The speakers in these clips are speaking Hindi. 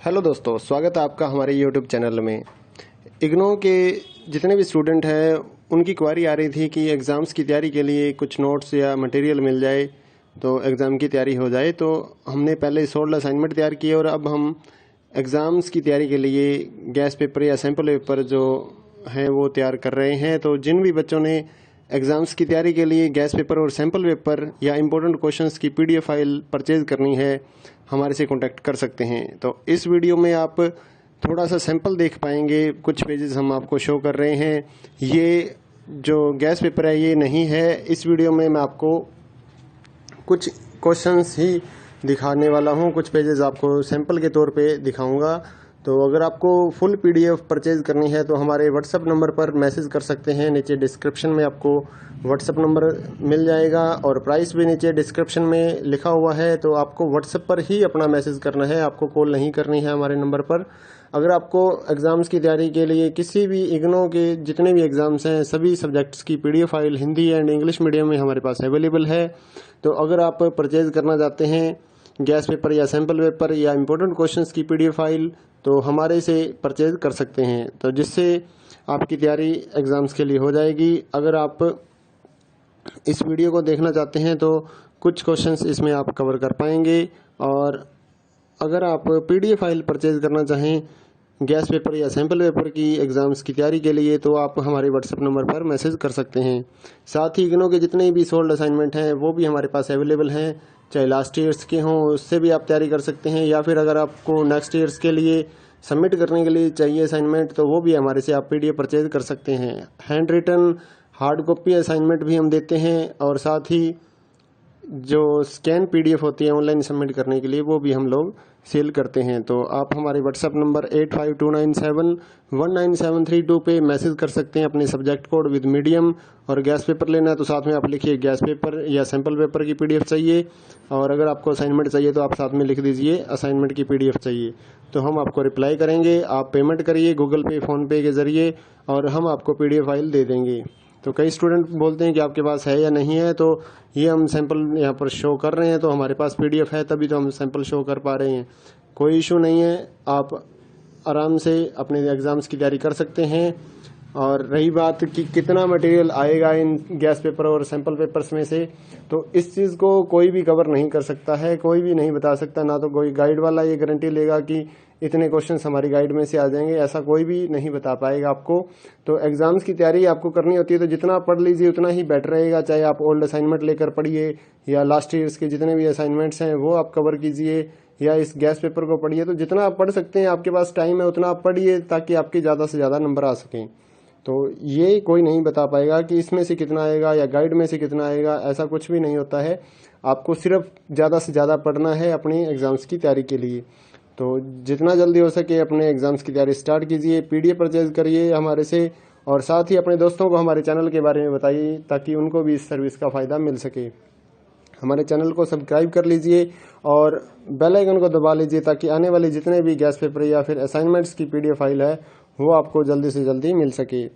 हेलो दोस्तों, स्वागत है आपका हमारे यूट्यूब चैनल में। इग्नो के जितने भी स्टूडेंट हैं उनकी क्वारी आ रही थी कि एग्ज़ाम्स की तैयारी के लिए कुछ नोट्स या मटेरियल मिल जाए तो एग्ज़ाम की तैयारी हो जाए। तो हमने पहले 16 असाइनमेंट तैयार किए और अब हम एग्ज़ाम्स की तैयारी के लिए गैस पेपर या सैम्पल पेपर जो हैं वो तैयार कर रहे हैं। तो जिन भी बच्चों ने एग्ज़ाम्स की तैयारी के लिए गैस पेपर और सैम्पल पेपर या इम्पोर्टेंट क्वेश्चंस की PDF फाइल परचेज़ करनी है, हमारे से कांटेक्ट कर सकते हैं। तो इस वीडियो में आप थोड़ा सा सैंपल देख पाएंगे, कुछ पेजेस हम आपको शो कर रहे हैं। ये जो गैस पेपर है ये नहीं है। इस वीडियो में मैं आपको कुछ क्वेश्चंस ही दिखाने वाला हूँ, कुछ पेजेस आपको सैंपल के तौर पे दिखाऊंगा। तो अगर आपको फुल PDF परचेज़ करनी है तो हमारे व्हाट्सअप नंबर पर मैसेज कर सकते हैं। नीचे डिस्क्रिप्शन में आपको व्हाट्सअप नंबर मिल जाएगा और प्राइस भी नीचे डिस्क्रिप्शन में लिखा हुआ है। तो आपको व्हाट्सअप पर ही अपना मैसेज करना है, आपको कॉल नहीं करनी है हमारे नंबर पर। अगर आपको एग्ज़ाम्स की तैयारी के लिए किसी भी इग्नो के जितने भी एग्ज़ाम्स हैं सभी सब्जेक्ट्स की PDF file Hindi and English medium में हमारे पास अवेलेबल है। तो अगर आप परचेज़ करना चाहते हैं गैस पेपर या सैम्पल पेपर या इम्पोर्टेंट क्वेश्चंस की PDF फाइल तो हमारे से परचेज़ कर सकते हैं, तो जिससे आपकी तैयारी एग्ज़ाम्स के लिए हो जाएगी। अगर आप इस वीडियो को देखना चाहते हैं तो कुछ क्वेश्चंस इसमें आप कवर कर पाएंगे। और अगर आप PDF फाइल परचेज़ करना चाहें गैस पेपर या सैम्पल पेपर की एग्ज़ाम्स की तैयारी के लिए तो आप हमारे व्हाट्सएप नंबर पर मैसेज कर सकते हैं। साथ ही इग्नो के जितने भी सोल्ड असाइनमेंट हैं वो भी हमारे पास अवेलेबल हैं, चाहे लास्ट ईयर्स के हों उससे भी आप तैयारी कर सकते हैं, या फिर अगर आपको नेक्स्ट ईयर्स के लिए सबमिट करने के लिए चाहिए असाइनमेंट तो वो भी हमारे से आप PDF परचेज़ कर सकते हैं। Handwritten hard copy assignment भी हम देते हैं और साथ ही जो स्कैन PDF होती है ऑनलाइन सबमिट करने के लिए वो भी हम लोग सेल करते हैं। तो आप हमारे व्हाट्सअप नंबर 8529719732 पे मैसेज कर सकते हैं अपने सब्जेक्ट कोड विद मीडियम। और गैस पेपर लेना है तो साथ में आप लिखिए गैस पेपर या सैम्पल पेपर की PDF चाहिए, और अगर आपको असाइनमेंट चाहिए तो आप साथ में लिख दीजिए असाइनमेंट की PDF चाहिए, तो हम आपको रिप्लाई करेंगे। आप पेमेंट करिए गूगल पे फ़ोनपे के ज़रिए और हम आपको PDF फाइल दे देंगे। तो कई स्टूडेंट बोलते हैं कि आपके पास है या नहीं है, तो ये हम सैंपल यहाँ पर शो कर रहे हैं, तो हमारे पास PDF है तभी तो हम सैंपल शो कर पा रहे हैं। कोई इशू नहीं है, आप आराम से अपने एग्ज़ाम्स की तैयारी कर सकते हैं। और रही बात कि कितना मटेरियल आएगा इन गैस पेपर और सैंपल पेपर्स में से, तो इस चीज़ को कोई भी कवर नहीं कर सकता है, कोई भी नहीं बता सकता। ना तो कोई गाइड वाला ये गारंटी लेगा कि इतने क्वेश्चंस हमारी गाइड में से आ जाएंगे, ऐसा कोई भी नहीं बता पाएगा आपको। तो एग्ज़ाम्स की तैयारी आपको करनी होती है तो जितना आप पढ़ लीजिए उतना ही बेटर रहेगा। चाहे आप ओल्ड असाइनमेंट लेकर पढ़िए या लास्ट ईयर्स के जितने भी असाइनमेंट्स हैं वो आप कवर कीजिए, या इस गैस पेपर को पढ़िए। तो जितना आप पढ़ सकते हैं, आपके पास टाइम है उतना आप पढ़िए ताकि आपके ज़्यादा से ज़्यादा नंबर आ सकें। तो ये कोई नहीं बता पाएगा कि इसमें से कितना आएगा या गाइड में से कितना आएगा, ऐसा कुछ भी नहीं होता है। आपको सिर्फ ज़्यादा से ज़्यादा पढ़ना है अपनी एग्ज़ाम्स की तैयारी के लिए। तो जितना जल्दी हो सके अपने एग्ज़ाम्स की तैयारी स्टार्ट कीजिए, PDF परचेज़ करिए हमारे से, और साथ ही अपने दोस्तों को हमारे चैनल के बारे में बताइए ताकि उनको भी इस सर्विस का फ़ायदा मिल सके। हमारे चैनल को सब्सक्राइब कर लीजिए और बेल आइकन को दबा लीजिए ताकि आने वाले जितने भी गैस पेपर या फिर असाइनमेंट्स की PDF फाइल है वो आपको जल्दी से जल्दी मिल सके।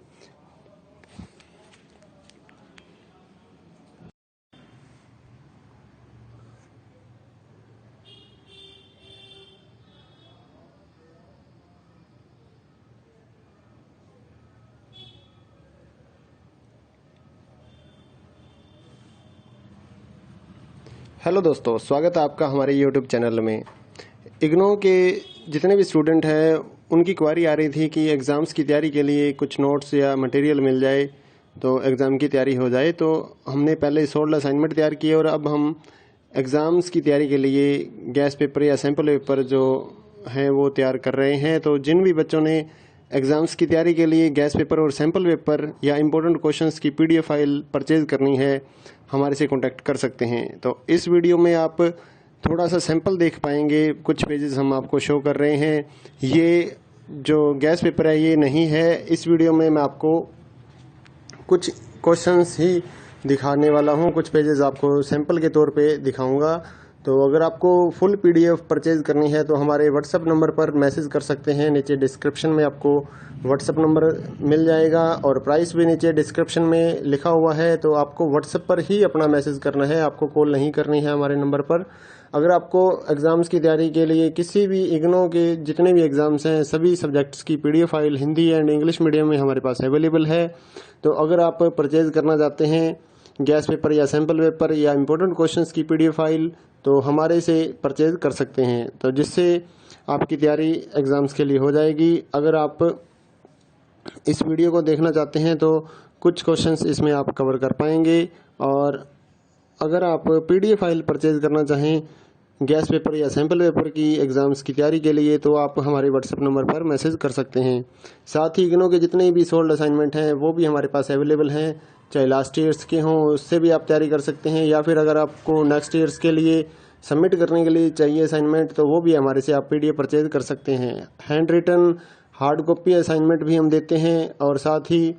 हेलो दोस्तों, स्वागत है आपका हमारे यूट्यूब चैनल में। इग्नो के जितने भी स्टूडेंट हैं उनकी क्वारी आ रही थी कि एग्ज़ाम्स की तैयारी के लिए कुछ नोट्स या मटेरियल मिल जाए तो एग्ज़ाम की तैयारी हो जाए। तो हमने पहले 16 असाइनमेंट तैयार किए और अब हम एग्ज़ाम्स की तैयारी के लिए गैस पेपर या सैम्पल पेपर जो हैं वो तैयार कर रहे हैं। तो जिन भी बच्चों ने एग्ज़ाम्स की तैयारी के लिए गैस पेपर और सैम्पल पेपर या इम्पोर्टेंट क्वेश्चंस की PDF फाइल परचेज़ करनी है, हमारे से कांटेक्ट कर सकते हैं। तो इस वीडियो में आप थोड़ा सा सैंपल देख पाएंगे, कुछ पेजेस हम आपको शो कर रहे हैं। ये जो गैस पेपर है ये नहीं है। इस वीडियो में मैं आपको कुछ क्वेश्चंस ही दिखाने वाला हूँ, कुछ पेजेस आपको सैंपल के तौर पे दिखाऊंगा। तो अगर आपको फुल PDF परचेज़ करनी है तो हमारे व्हाट्सअप नंबर पर मैसेज कर सकते हैं। नीचे डिस्क्रिप्शन में आपको व्हाट्सअप नंबर मिल जाएगा और प्राइस भी नीचे डिस्क्रिप्शन में लिखा हुआ है। तो आपको व्हाट्सएप पर ही अपना मैसेज करना है, आपको कॉल नहीं करनी है हमारे नंबर पर। अगर आपको एग्ज़ाम्स की तैयारी के लिए किसी भी इग्नो के जितने भी एग्ज़ाम्स हैं सभी सब्जेक्ट्स की PDF file Hindi and English medium में हमारे पास अवेलेबल है। तो अगर आप परचेज़ करना चाहते हैं गैस पेपर या सैम्पल पेपर या इम्पोर्टेंट क्वेश्चंस की PDF फाइल तो हमारे से परचेज़ कर सकते हैं, तो जिससे आपकी तैयारी एग्ज़ाम्स के लिए हो जाएगी। अगर आप इस वीडियो को देखना चाहते हैं तो कुछ क्वेश्चंस इसमें आप कवर कर पाएंगे। और अगर आप PDF फाइल परचेज़ करना चाहें गैस पेपर या सैम्पल पेपर की एग्ज़ाम्स की तैयारी के लिए तो आप हमारे व्हाट्सएप नंबर पर मैसेज कर सकते हैं। साथ ही इग्नो के जितने भी सोल्ड असाइनमेंट हैं वो भी हमारे पास अवेलेबल हैं, चाहे लास्ट ईयर्स के हों उससे भी आप तैयारी कर सकते हैं, या फिर अगर आपको नेक्स्ट ईयर्स के लिए सबमिट करने के लिए चाहिए असाइनमेंट तो वो भी हमारे से आप PDF परचेज़ कर सकते हैं। Handwritten hard copy assignment भी हम देते हैं, और साथ ही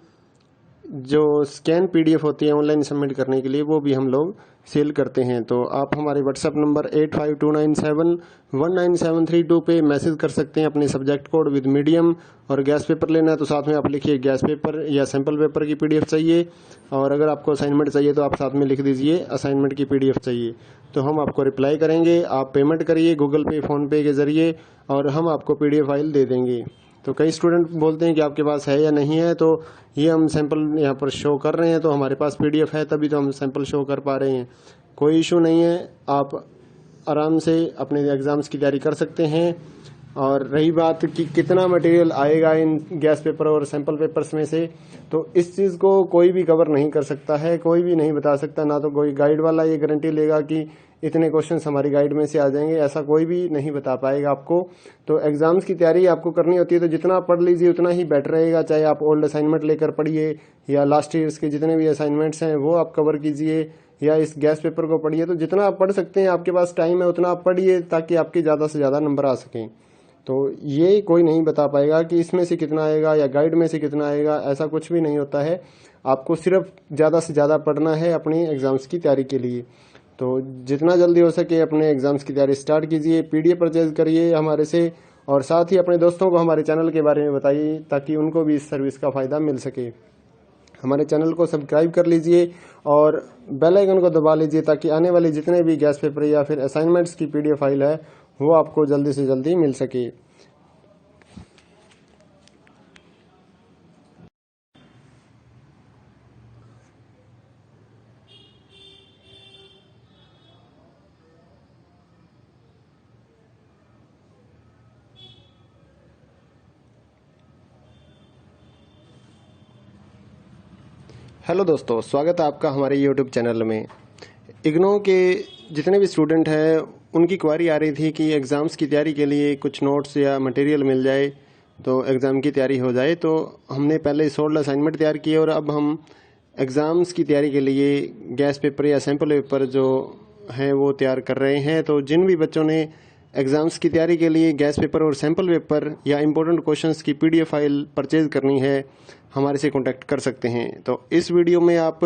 जो स्कैन PDF होती है ऑनलाइन सबमिट करने के लिए वो भी हम लोग सेल करते हैं। तो आप हमारे व्हाट्सएप नंबर 8529719732 पे मैसेज कर सकते हैं अपने सब्जेक्ट कोड विद मीडियम। और गैस पेपर लेना है तो साथ में आप लिखिए गैस पेपर या सैम्पल पेपर की PDF चाहिए, और अगर आपको असाइनमेंट चाहिए तो आप साथ में लिख दीजिए असाइनमेंट की PDF चाहिए, तो हम आपको रिप्लाई करेंगे। आप पेमेंट करिए गूगल पे फ़ोनपे के ज़रिए और हम आपको PDF फाइल दे देंगे। तो कई स्टूडेंट बोलते हैं कि आपके पास है या नहीं है, तो ये हम सैंपल यहाँ पर शो कर रहे हैं तो हमारे पास PDF है तभी तो हम सैंपल शो कर पा रहे हैं। कोई इशू नहीं है, आप आराम से अपने एग्ज़ाम्स की तैयारी कर सकते हैं। और रही बात कि कितना मटेरियल आएगा इन गैस पेपर और सैंपल पेपर्स में से, तो इस चीज़ को कोई भी कवर नहीं कर सकता है, कोई भी नहीं बता सकता। ना तो कोई गाइड वाला ये गारंटी लेगा कि इतने क्वेश्चंस हमारी गाइड में से आ जाएंगे, ऐसा कोई भी नहीं बता पाएगा आपको। तो एग्ज़ाम्स की तैयारी आपको करनी होती है तो जितना पढ़ लीजिए उतना ही बेटर रहेगा, चाहे आप ओल्ड असाइनमेंट लेकर पढ़िए या लास्ट ईयर्स के जितने भी असाइनमेंट्स हैं वो आप कवर कीजिए, या इस गैस पेपर को पढ़िए। तो जितना आप पढ़ सकते हैं, आपके पास टाइम है उतना आप पढ़िए ताकि आपके ज़्यादा से ज़्यादा नंबर आ सकें। तो ये कोई नहीं बता पाएगा कि इसमें से कितना आएगा या गाइड में से कितना आएगा, ऐसा कुछ भी नहीं होता है। आपको सिर्फ ज़्यादा से ज़्यादा पढ़ना है अपनी एग्ज़ाम्स की तैयारी के लिए। तो जितना जल्दी हो सके अपने एग्ज़ाम्स की तैयारी स्टार्ट कीजिए, PDF परचेज़ करिए हमारे से, और साथ ही अपने दोस्तों को हमारे चैनल के बारे में बताइए ताकि उनको भी इस सर्विस का फ़ायदा मिल सके। हमारे चैनल को सब्सक्राइब कर लीजिए और बेल आइकन को दबा लीजिए ताकि आने वाले जितने भी गैस पेपर या फिर असाइनमेंट्स की PDF फाइल है वो आपको जल्दी से जल्दी मिल सके। हेलो दोस्तों, स्वागत है आपका हमारे YouTube चैनल में। इग्नो के जितने भी स्टूडेंट हैं उनकी क्वारी आ रही थी कि एग्ज़ाम्स की तैयारी के लिए कुछ नोट्स या मटेरियल मिल जाए तो एग्ज़ाम की तैयारी हो जाए। तो हमने पहले सोल्ड असाइनमेंट तैयार किए और अब हम एग्ज़ाम्स की तैयारी के लिए गैस पेपर या सैम्पल पेपर जो हैं वो तैयार कर रहे हैं। तो जिन भी बच्चों ने एग्ज़ाम्स की तैयारी के लिए गैस पेपर और सैम्पल पेपर या इम्पोर्टेंट क्वेश्चंस की PDF फाइल परचेज़ करनी है हमारे से कांटेक्ट कर सकते हैं। तो इस वीडियो में आप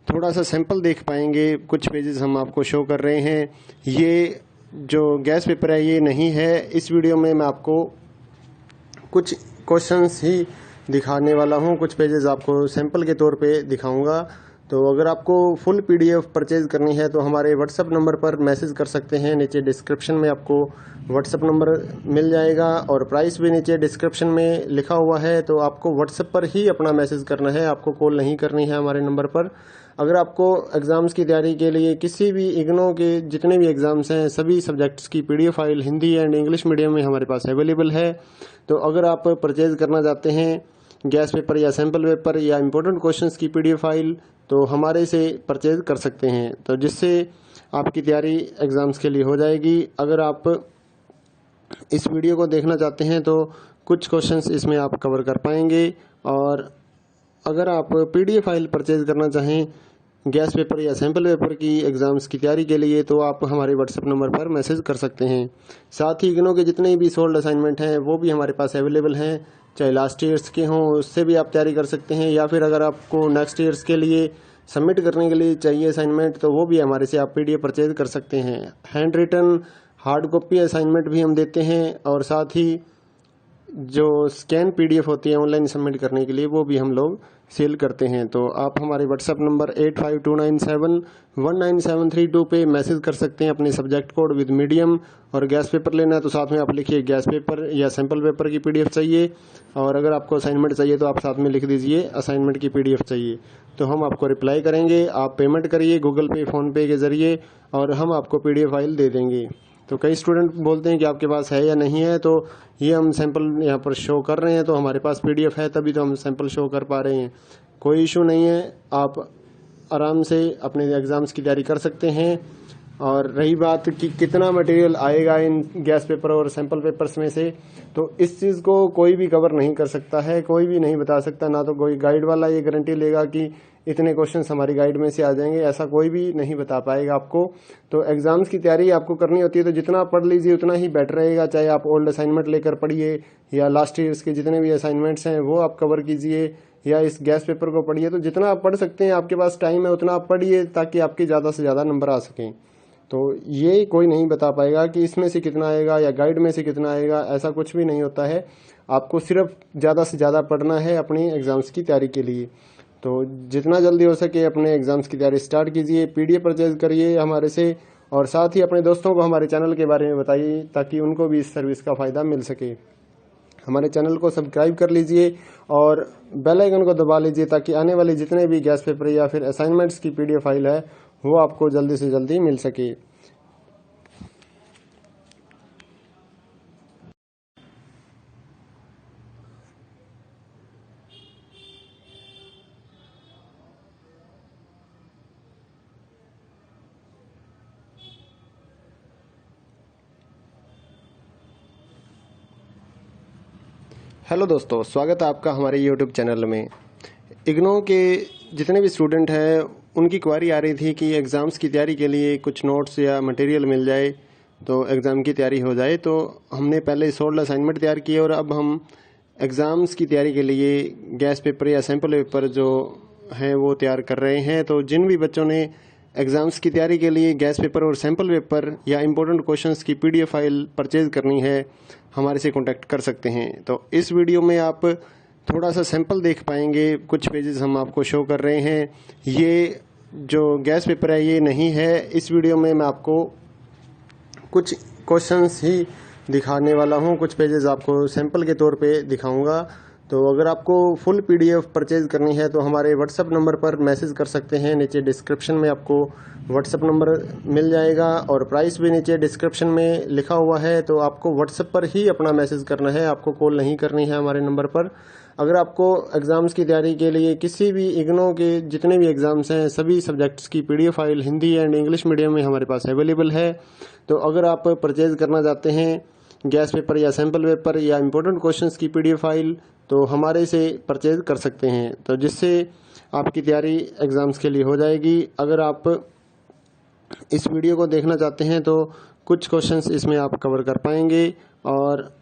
थोड़ा सा सैंपल देख पाएंगे, कुछ पेजेस हम आपको शो कर रहे हैं। ये जो गैस पेपर है ये नहीं है, इस वीडियो में मैं आपको कुछ क्वेश्चंस ही दिखाने वाला हूँ, कुछ पेजेस आपको सैंपल के तौर पे दिखाऊंगा। तो अगर आपको फुल PDF परचेज़ करनी है तो हमारे व्हाट्सएप नंबर पर मैसेज कर सकते हैं। नीचे डिस्क्रिप्शन में आपको व्हाट्सएप नंबर मिल जाएगा और प्राइस भी नीचे डिस्क्रिप्शन में लिखा हुआ है। तो आपको व्हाट्सएप पर ही अपना मैसेज करना है, आपको कॉल नहीं करनी है हमारे नंबर पर। अगर आपको एग्ज़ाम्स की तैयारी के लिए किसी भी इग्नो के जितने भी एग्ज़ाम्स हैं सभी सब्जेक्ट्स की PDF file Hindi and English medium में हमारे पास अवेलेबल है। तो अगर आप परचेज़ करना चाहते हैं गैस पेपर या सैम्पल पेपर या इम्पोर्टेंट क्वेश्चंस की PDF फाइल तो हमारे से परचेज़ कर सकते हैं, तो जिससे आपकी तैयारी एग्ज़ाम्स के लिए हो जाएगी। अगर आप इस वीडियो को देखना चाहते हैं तो कुछ क्वेश्चंस इसमें आप कवर कर पाएंगे। और अगर आप PDF फाइल परचेज़ करना चाहें गैस पेपर या सैम्पल पेपर की एग्ज़ाम्स की तैयारी के लिए तो आप हमारे व्हाट्सएप नंबर पर मैसेज कर सकते हैं। साथ ही इग्नो के जितने भी सोल्ड असाइनमेंट हैं वो भी हमारे पास अवेलेबल हैं, चाहे लास्ट ईयर्स के हों उससे भी आप तैयारी कर सकते हैं, या फिर अगर आपको नेक्स्ट ईयर्स के लिए सबमिट करने के लिए चाहिए असाइनमेंट तो वो भी हमारे से आप PDF परचेज़ कर सकते हैं। Handwritten hard copy assignment भी हम देते हैं, और साथ ही जो स्कैन PDF होती है ऑनलाइन सबमिट करने के लिए वो भी हम लोग सेल करते हैं। तो आप हमारे व्हाट्सएप नंबर 8529719732 पे मैसेज कर सकते हैं अपने सब्जेक्ट कोड विद मीडियम। और गैस पेपर लेना है तो साथ में आप लिखिए गैस पेपर या सैम्पल पेपर की PDF चाहिए। और अगर आपको असाइनमेंट चाहिए तो आप साथ में लिख दीजिए असाइनमेंट की PDF चाहिए। तो हम आपको रिप्लाई करेंगे। आप पेमेंट करिए गूगल पे, फ़ोनपे के ज़रिए और हम आपको PDF फाइल दे देंगे। तो कई स्टूडेंट बोलते हैं कि आपके पास है या नहीं है, तो ये हम सैंपल यहाँ पर शो कर रहे हैं, तो हमारे पास PDF है तभी तो हम सैंपल शो कर पा रहे हैं। कोई इशू नहीं है, आप आराम से अपने एग्ज़ाम्स की तैयारी कर सकते हैं। और रही बात कि कितना मटेरियल आएगा इन गैस पेपर और सैंपल पेपर्स में से, तो इस चीज़ को कोई भी कवर नहीं कर सकता है, कोई भी नहीं बता सकता। ना तो कोई गाइड वाला ये गारंटी लेगा कि इतने क्वेश्चंस हमारी गाइड में से आ जाएंगे, ऐसा कोई भी नहीं बता पाएगा आपको। तो एग्ज़ाम्स की तैयारी आपको करनी होती है तो जितना पढ़ लीजिए उतना ही बेटर रहेगा। चाहे आप ओल्ड असाइनमेंट लेकर पढ़िए या लास्ट ईयर्स के जितने भी असाइनमेंट्स हैं वो आप कवर कीजिए, या इस गैस पेपर को पढ़िए। तो जितना आप पढ़ सकते हैं, आपके पास टाइम है उतना आप पढ़िए ताकि आपके ज़्यादा से ज़्यादा नंबर आ सकें। तो ये कोई नहीं बता पाएगा कि इसमें से कितना आएगा या गाइड में से कितना आएगा, ऐसा कुछ भी नहीं होता है। आपको सिर्फ ज़्यादा से ज़्यादा पढ़ना है अपनी एग्ज़ाम्स की तैयारी के लिए। तो जितना जल्दी हो सके अपने एग्ज़ाम्स की तैयारी स्टार्ट कीजिए, PDF परचेज करिए हमारे से, और साथ ही अपने दोस्तों को हमारे चैनल के बारे में बताइए ताकि उनको भी इस सर्विस का फ़ायदा मिल सके। हमारे चैनल को सब्सक्राइब कर लीजिए और बेल आइकन को दबा लीजिए ताकि आने वाले जितने भी गैस पेपर या फिर असाइनमेंट्स की PDF फाइल है वो आपको जल्दी से जल्दी मिल सके। हेलो दोस्तों, स्वागत है आपका हमारे YouTube चैनल में। इग्नो के जितने भी स्टूडेंट हैं उनकी क्वारी आ रही थी कि एग्ज़ाम्स की तैयारी के लिए कुछ नोट्स या मटेरियल मिल जाए तो एग्ज़ाम की तैयारी हो जाए। तो हमने पहले 16 असाइनमेंट तैयार किए और अब हम एग्ज़ाम्स की तैयारी के लिए गैस पेपर या सैम्पल पेपर जो हैं वो तैयार कर रहे हैं। तो जिन भी बच्चों ने एग्ज़ाम्स की तैयारी के लिए गैस पेपर और सैम्पल पेपर या इम्पोर्टेंट क्वेश्चंस की PDF फाइल परचेज़ करनी है, हमारे से कांटेक्ट कर सकते हैं। तो इस वीडियो में आप थोड़ा सा सैंपल देख पाएंगे, कुछ पेजेस हम आपको शो कर रहे हैं। ये जो गैस पेपर है ये नहीं है। इस वीडियो में मैं आपको कुछ क्वेश्चंस ही दिखाने वाला हूँ, कुछ पेजेस आपको सैंपल के तौर पे दिखाऊंगा। तो अगर आपको फुल PDF परचेज़ करनी है तो हमारे व्हाट्सएप नंबर पर मैसेज कर सकते हैं। नीचे डिस्क्रिप्शन में आपको व्हाट्सएप नंबर मिल जाएगा और प्राइस भी नीचे डिस्क्रिप्शन में लिखा हुआ है। तो आपको व्हाट्सएप पर ही अपना मैसेज करना है, आपको कॉल नहीं करनी है हमारे नंबर पर। अगर आपको एग्ज़ाम्स की तैयारी के लिए किसी भी इग्नो के जितने भी एग्ज़ाम्स हैं सभी सब्जेक्ट्स की PDF file Hindi and English medium में हमारे पास अवेलेबल है। तो अगर आप परचेज़ करना चाहते हैं गैस पेपर या सैम्पल पेपर या इम्पोर्टेंट क्वेश्चंस की PDF फाइल तो हमारे से परचेज़ कर सकते हैं, तो जिससे आपकी तैयारी एग्ज़ाम्स के लिए हो जाएगी। अगर आप इस वीडियो को देखना चाहते हैं तो कुछ क्वेश्चंस इसमें आप कवर कर पाएंगे। और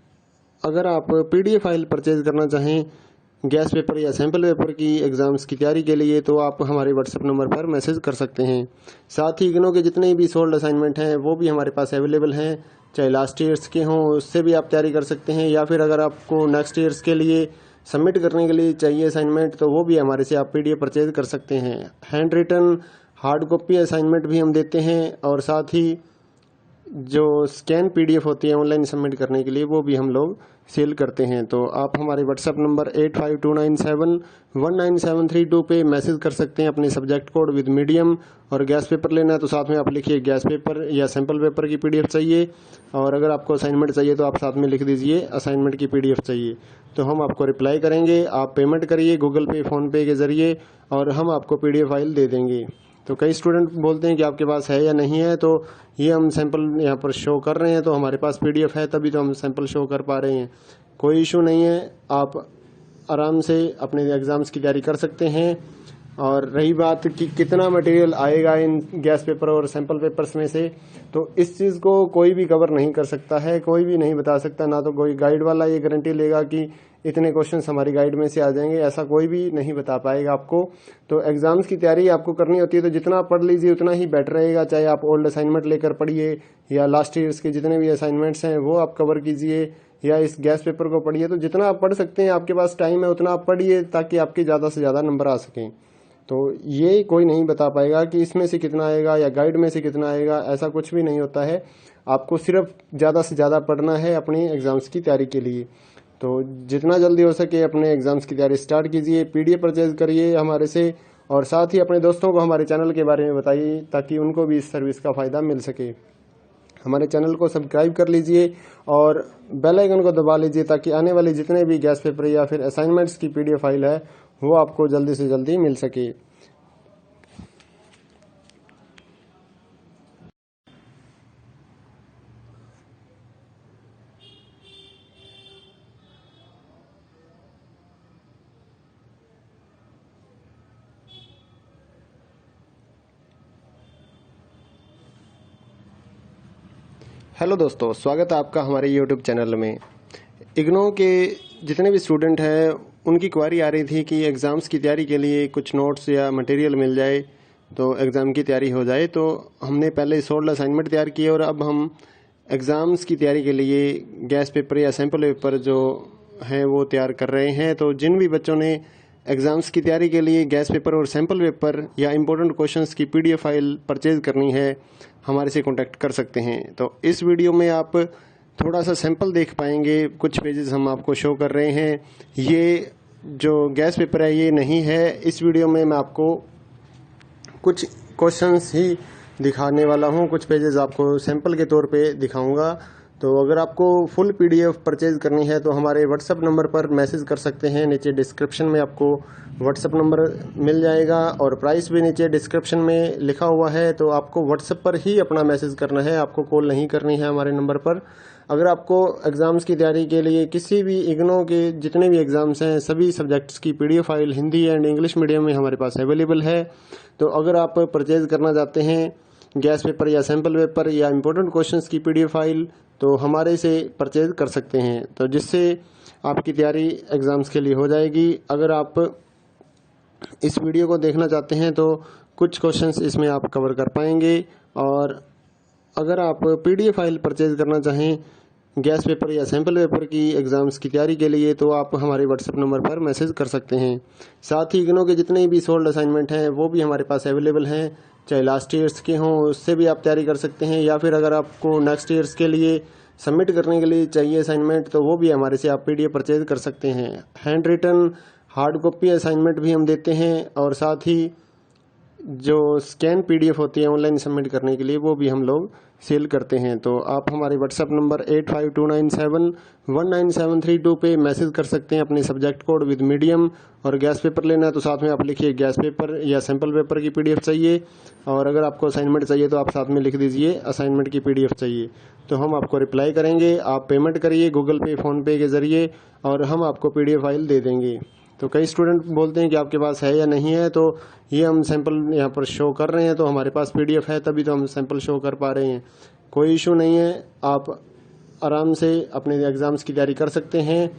अगर आप PDF फाइल परचेज़ करना चाहें गैस पेपर या सैम्पल पेपर की एग्ज़ाम्स की तैयारी के लिए तो आप हमारे व्हाट्सएप नंबर पर मैसेज कर सकते हैं। साथ ही इग्नो के जितने भी सोल्ड असाइनमेंट हैं वो भी हमारे पास अवेलेबल हैं, चाहे लास्ट ईयर्स के हों उससे भी आप तैयारी कर सकते हैं, या फिर अगर आपको नेक्स्ट ईयर्स के लिए सबमिट करने के लिए चाहिए असाइनमेंट तो वो भी हमारे से आप PDF परचेज कर सकते हैं। Handwritten hard copy assignment भी हम देते हैं और साथ ही जो स्कैन PDF होती है ऑनलाइन सबमिट करने के लिए वो भी हम लोग सेल करते हैं। तो आप हमारे व्हाट्सएप नंबर 8529719732 पे मैसेज कर सकते हैं अपने सब्जेक्ट कोड विद मीडियम। और गैस पेपर लेना है तो साथ में आप लिखिए गैस पेपर या सैम्पल पेपर की PDF चाहिए। और अगर आपको असाइनमेंट चाहिए तो आप साथ में लिख दीजिए असाइनमेंट की PDF चाहिए। तो हम आपको रिप्लाई करेंगे। आप पेमेंट करिए गूगल पे, फ़ोनपे के ज़रिए और हम आपको PDF फाइल दे देंगे। तो कई स्टूडेंट बोलते हैं कि आपके पास है या नहीं है, तो ये हम सैंपल यहाँ पर शो कर रहे हैं, तो हमारे पास PDF है तभी तो हम सैंपल शो कर पा रहे हैं। कोई इशू नहीं है, आप आराम से अपने एग्ज़ाम्स की तैयारी कर सकते हैं। और रही बात कि कितना मटेरियल आएगा इन गैस पेपर और सैंपल पेपर्स में से, तो इस चीज़ को कोई भी कवर नहीं कर सकता है, कोई भी नहीं बता सकता। ना तो कोई गाइड वाला ये गारंटी लेगा कि इतने क्वेश्चंस हमारी गाइड में से आ जाएंगे, ऐसा कोई भी नहीं बता पाएगा आपको। तो एग्जाम्स की तैयारी आपको करनी होती है तो जितना आप पढ़ लीजिए उतना ही बेटर रहेगा। चाहे आप ओल्ड असाइनमेंट लेकर पढ़िए या लास्ट ईयर्स के जितने भी असाइनमेंट्स हैं वो आप कवर कीजिए या इस गैस पेपर को पढ़िए। तो जितना आप पढ़ सकते हैं, आपके पास टाइम है उतना आप पढ़िए ताकि आपके ज़्यादा से ज़्यादा नंबर आ सकें। तो ये कोई नहीं बता पाएगा कि इसमें से कितना आएगा या गाइड में से कितना आएगा, ऐसा कुछ भी नहीं होता है। आपको सिर्फ ज़्यादा से ज़्यादा पढ़ना है अपनी एग्ज़ाम्स की तैयारी के लिए। तो जितना जल्दी हो सके अपने एग्ज़ाम्स की तैयारी स्टार्ट कीजिए, पीडीएफ परचेज करिए हमारे से, और साथ ही अपने दोस्तों को हमारे चैनल के बारे में बताइए ताकि उनको भी इस सर्विस का फ़ायदा मिल सके। हमारे चैनल को सब्सक्राइब कर लीजिए और बेल आइकन को दबा लीजिए ताकि आने वाले जितने भी गैस पेपर या फिर असाइनमेंट्स की पीडीएफ फाइल है वो आपको जल्दी से जल्दी मिल सके। हेलो दोस्तों, स्वागत है आपका हमारे यूट्यूब चैनल में। इग्नो के जितने भी स्टूडेंट हैं उनकी क्वारी आ रही थी कि एग्ज़ाम्स की तैयारी के लिए कुछ नोट्स या मटेरियल मिल जाए तो एग्ज़ाम की तैयारी हो जाए। तो हमने पहले 16 असाइनमेंट तैयार किए और अब हम एग्ज़ाम्स की तैयारी के लिए गैस पेपर या सैम्पल पेपर जो हैं वो तैयार कर रहे हैं। तो जिन भी बच्चों ने एग्ज़ाम्स की तैयारी के लिए गैस पेपर और सैम्पल पेपर या इम्पोर्टेंट क्वेश्चंस की पीडीएफ फाइल परचेज़ करनी है, हमारे से कांटेक्ट कर सकते हैं। तो इस वीडियो में आप थोड़ा सा सैंपल देख पाएंगे, कुछ पेजेस हम आपको शो कर रहे हैं। ये जो गैस पेपर है ये नहीं है। इस वीडियो में मैं आपको कुछ क्वेश्चंस ही दिखाने वाला हूँ, कुछ पेजेस आपको सैंपल के तौर पे दिखाऊंगा। तो अगर आपको फुल पीडीएफ परचेज करनी है तो हमारे व्हाट्सएप नंबर पर मैसेज कर सकते हैं। नीचे डिस्क्रिप्शन में आपको व्हाट्सएप नंबर मिल जाएगा और प्राइस भी नीचे डिस्क्रिप्शन में लिखा हुआ है। तो आपको व्हाट्सएप पर ही अपना मैसेज करना है, आपको कॉल नहीं करनी है हमारे नंबर पर। अगर आपको एग्ज़ाम्स की तैयारी के लिए किसी भी इग्नो के जितने भी एग्ज़ाम्स हैं सभी सब्जेक्ट्स की PDF file Hindi and English medium में हमारे पास अवेलेबल है। तो अगर आप परचेज़ करना चाहते हैं गैस पेपर या सैम्पल पेपर या इम्पोर्टेंट क्वेश्चंस की पीडीएफ फाइल तो हमारे से परचेज कर सकते हैं, तो जिससे आपकी तैयारी एग्ज़ाम्स के लिए हो जाएगी। अगर आप इस वीडियो को देखना चाहते हैं तो कुछ क्वेश्चंस इसमें आप कवर कर पाएंगे। और अगर आप पीडीएफ फाइल परचेज करना चाहें गैस पेपर या सैम्पल पेपर की एग्ज़ाम्स की तैयारी के लिए तो आप हमारे व्हाट्सएप नंबर पर मैसेज कर सकते हैं। साथ ही इग्नो के जितने भी सोल्ड असाइनमेंट हैं वो भी हमारे पास अवेलेबल हैं, चाहे लास्ट ईयर्स के हों उससे भी आप तैयारी कर सकते हैं, या फिर अगर आपको नेक्स्ट ईयर्स के लिए सबमिट करने के लिए चाहिए असाइनमेंट तो वो भी हमारे से आप पीडीएफ परचेज कर सकते हैं। Handwritten hard copy assignment भी हम देते हैं और साथ ही जो स्कैन पीडीएफ होती है ऑनलाइन सबमिट करने के लिए वो भी हम लोग सेल करते हैं। तो आप हमारे व्हाट्सएप नंबर 8529719732 पे मैसेज कर सकते हैं अपने सब्जेक्ट कोड विद मीडियम। और गैस पेपर लेना है तो साथ में आप लिखिए गैस पेपर या सैम्पल पेपर की पीडीएफ चाहिए, और अगर आपको असाइनमेंट चाहिए तो आप साथ में लिख दीजिए असाइनमेंट की पीडीएफ चाहिए। तो हम आपको रिप्लाई करेंगे, आप पेमेंट करिए गूगल पे फ़ोनपे के ज़रिए और हम आपको पीडीएफ फाइल दे देंगे। तो कई स्टूडेंट बोलते हैं कि आपके पास है या नहीं है, तो ये हम सैंपल यहाँ पर शो कर रहे हैं, तो हमारे पास पीडीएफ है तभी तो हम सैंपल शो कर पा रहे हैं। कोई इशू नहीं है, आप आराम से अपने एग्ज़ाम्स की तैयारी कर सकते हैं।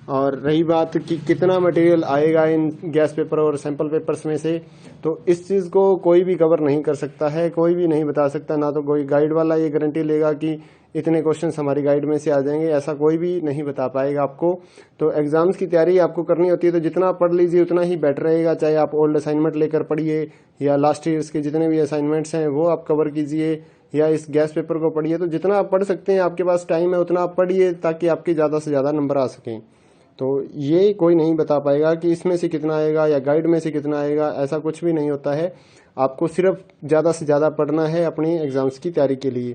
और रही बात कि कितना मटेरियल आएगा इन गैस पेपर और सैंपल पेपर्स में से, तो इस चीज़ को कोई भी कवर नहीं कर सकता है, कोई भी नहीं बता सकता। ना तो कोई गाइड वाला ये गारंटी लेगा कि इतने क्वेश्चंस हमारी गाइड में से आ जाएंगे, ऐसा कोई भी नहीं बता पाएगा आपको। तो एग्ज़ाम्स की तैयारी आपको करनी होती है तो जितना आप पढ़ लीजिए उतना ही बेटर रहेगा। चाहे आप ओल्ड असाइनमेंट लेकर पढ़िए या लास्ट ईयर्स के जितने भी असाइनमेंट्स हैं वो आप कवर कीजिए या इस गैस पेपर को पढ़िए। तो जितना आप पढ़ सकते हैं, आपके पास टाइम है उतना आप पढ़िए ताकि आपके ज़्यादा से ज़्यादा नंबर आ सकें। तो ये कोई नहीं बता पाएगा कि इसमें से कितना आएगा या गाइड में से कितना आएगा, ऐसा कुछ भी नहीं होता है। आपको सिर्फ ज़्यादा से ज़्यादा पढ़ना है अपनी एग्ज़ाम्स की तैयारी के लिए।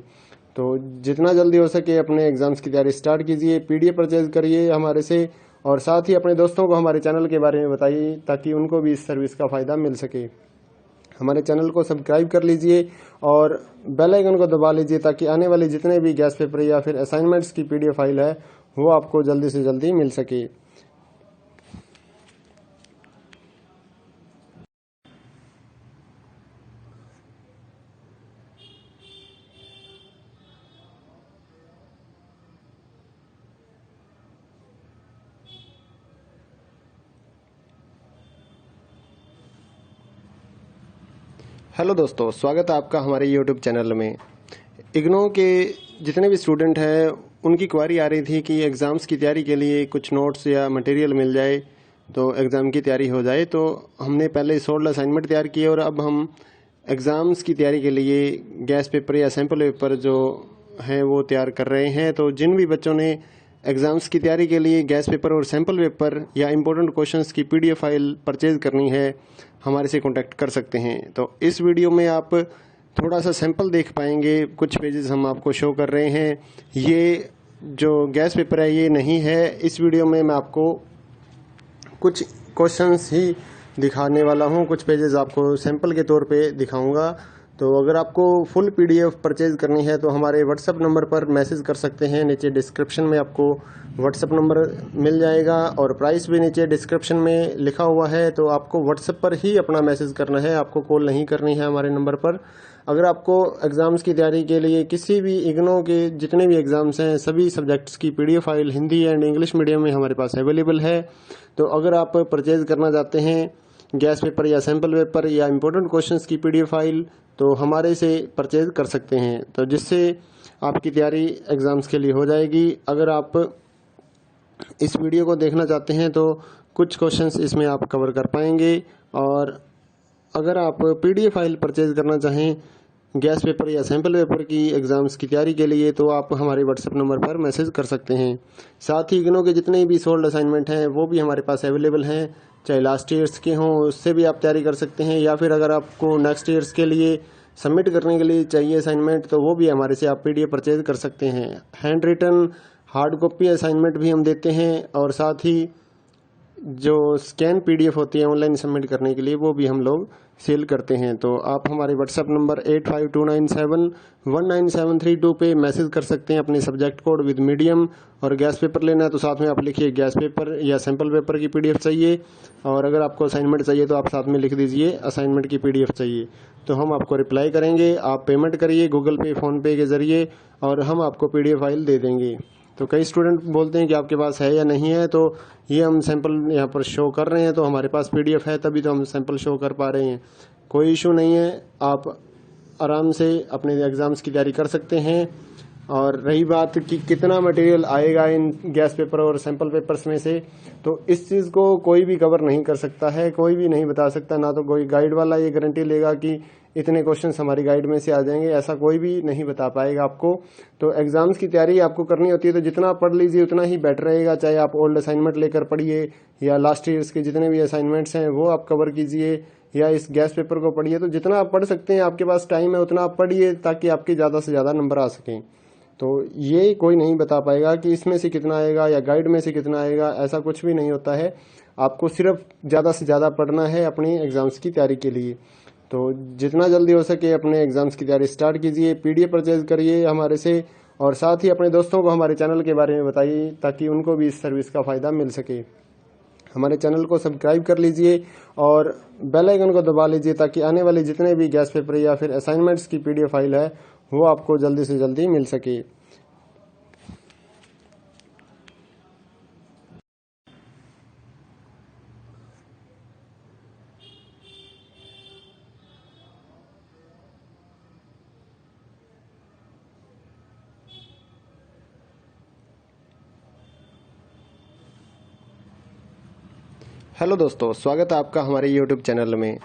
तो जितना जल्दी हो सके अपने एग्ज़ाम्स की तैयारी स्टार्ट कीजिए, पीडीएफ परचेज करिए हमारे से, और साथ ही अपने दोस्तों को हमारे चैनल के बारे में बताइए ताकि उनको भी इस सर्विस का फ़ायदा मिल सके। हमारे चैनल को सब्सक्राइब कर लीजिए और बेल आइकन को दबा लीजिए ताकि आने वाले जितने भी गैस पेपर या फिर असाइनमेंट्स की पीडीएफ फाइल है वो आपको जल्दी से जल्दी मिल सके। हेलो दोस्तों, स्वागत है आपका हमारे यूट्यूब चैनल में। इग्नो के जितने भी स्टूडेंट हैं उनकी क्वारी आ रही थी कि एग्ज़ाम्स की तैयारी के लिए कुछ नोट्स या मटेरियल मिल जाए तो एग्ज़ाम की तैयारी हो जाए। तो हमने पहले सोल्ड असाइनमेंट तैयार किए और अब हम एग्ज़ाम्स की तैयारी के लिए गैस पेपर या सैम्पल पेपर जो हैं वो तैयार कर रहे हैं। तो जिन भी बच्चों ने एग्ज़ाम्स की तैयारी के लिए गैस पेपर और सैम्पल पेपर या इम्पोर्टेंट क्वेश्चंस की PDF फाइल परचेज़ करनी है, हमारे से कांटेक्ट कर सकते हैं। तो इस वीडियो में आप थोड़ा सा सैंपल देख पाएंगे, कुछ पेजेस हम आपको शो कर रहे हैं। ये जो गैस पेपर है ये नहीं है। इस वीडियो में मैं आपको कुछ क्वेश्चंस ही दिखाने वाला हूँ, कुछ पेजेस आपको सैंपल के तौर पे दिखाऊंगा। तो अगर आपको फुल PDF परचेज करनी है तो हमारे व्हाट्सएप नंबर पर मैसेज कर सकते हैं। नीचे डिस्क्रिप्शन में आपको व्हाट्सएप नंबर मिल जाएगा और प्राइस भी नीचे डिस्क्रिप्शन में लिखा हुआ है। तो आपको व्हाट्सएप पर ही अपना मैसेज करना है, आपको कॉल नहीं करनी है हमारे नंबर पर। अगर आपको एग्ज़ाम्स की तैयारी के लिए किसी भी इग्नो के जितने भी एग्ज़ाम्स हैं सभी सब्जेक्ट्स की PDF file Hindi and English medium में हमारे पास अवेलेबल है। तो अगर आप परचेज़ करना चाहते हैं गैस पेपर या सैम्पल पेपर या इम्पोर्टेंट क्वेश्चंस की PDF फाइल तो हमारे से परचेज़ कर सकते हैं, तो जिससे आपकी तैयारी एग्ज़ाम्स के लिए हो जाएगी। अगर आप इस वीडियो को देखना चाहते हैं तो कुछ क्वेश्चंस इसमें आप कवर कर पाएंगे। और अगर आप PDF फाइल परचेज़ करना चाहें गैस पेपर या सैम्पल पेपर की एग्ज़ाम्स की तैयारी के लिए तो आप हमारे व्हाट्सएप नंबर पर मैसेज कर सकते हैं। साथ ही इग्नो के जितने भी सोल्ड असाइनमेंट हैं वो भी हमारे पास अवेलेबल हैं, चाहे लास्ट ईयर्स के हों उससे भी आप तैयारी कर सकते हैं, या फिर अगर आपको नेक्स्ट ईयर्स के लिए सबमिट करने के लिए चाहिए असाइनमेंट तो वो भी हमारे से आप PDF परचेज कर सकते हैं। Handwritten hard copy assignment भी हम देते हैं और साथ ही जो स्कैन PDF होती है ऑनलाइन सबमिट करने के लिए वो भी हम लोग सेल करते हैं। तो आप हमारे व्हाट्सएप नंबर 8529719732 पे मैसेज कर सकते हैं अपने सब्जेक्ट कोड विद मीडियम। और गैस पेपर लेना है तो साथ में आप लिखिए गैस पेपर या सैम्पल पेपर की PDF चाहिए, और अगर आपको असाइनमेंट चाहिए तो आप साथ में लिख दीजिए असाइनमेंट की PDF चाहिए, तो हम आपको रिप्लाई करेंगे। आप पेमेंट करिए गूगल पे फ़ोनपे के ज़रिए और हम आपको PDF फाइल दे देंगे। तो कई स्टूडेंट बोलते हैं कि आपके पास है या नहीं है, तो ये हम सैंपल यहाँ पर शो कर रहे हैं, तो हमारे पास PDF है तभी तो हम सैंपल शो कर पा रहे हैं। कोई इशू नहीं है, आप आराम से अपने एग्ज़ाम्स की तैयारी कर सकते हैं। और रही बात कि कितना मटेरियल आएगा इन गैस पेपर और सैंपल पेपर्स में से, तो इस चीज़ को कोई भी कवर नहीं कर सकता है, कोई भी नहीं बता सकता। ना तो कोई गाइड वाला ये गारंटी लेगा कि इतने क्वेश्चंस हमारी गाइड में से आ जाएंगे, ऐसा कोई भी नहीं बता पाएगा आपको। तो एग्ज़ाम्स की तैयारी आपको करनी होती है तो जितना पढ़ लीजिए उतना ही बेटर रहेगा। चाहे आप ओल्ड असाइनमेंट लेकर पढ़िए या लास्ट ईयर्स के जितने भी असाइनमेंट्स हैं वो आप कवर कीजिए, या इस गैस पेपर को पढ़िए। तो जितना आप पढ़ सकते हैं, आपके पास टाइम है उतना आप पढ़िए ताकि आपके ज़्यादा से ज़्यादा नंबर आ सकें। तो ये कोई नहीं बता पाएगा कि इसमें से कितना आएगा या गाइड में से कितना आएगा, ऐसा कुछ भी नहीं होता है। आपको सिर्फ ज़्यादा से ज़्यादा पढ़ना है अपनी एग्ज़ाम्स की तैयारी के लिए। तो जितना जल्दी हो सके अपने एग्ज़ाम्स की तैयारी स्टार्ट कीजिए, PDF परचेज करिए हमारे से, और साथ ही अपने दोस्तों को हमारे चैनल के बारे में बताइए ताकि उनको भी इस सर्विस का फ़ायदा मिल सके। हमारे चैनल को सब्सक्राइब कर लीजिए और बेल आइकन को दबा लीजिए ताकि आने वाले जितने भी गैस पेपर या फिर असाइनमेंट्स की PDF फाइल है वो आपको जल्दी से जल्दी मिल सके। हेलो दोस्तों, स्वागत है आपका हमारे यूट्यूब चैनल में।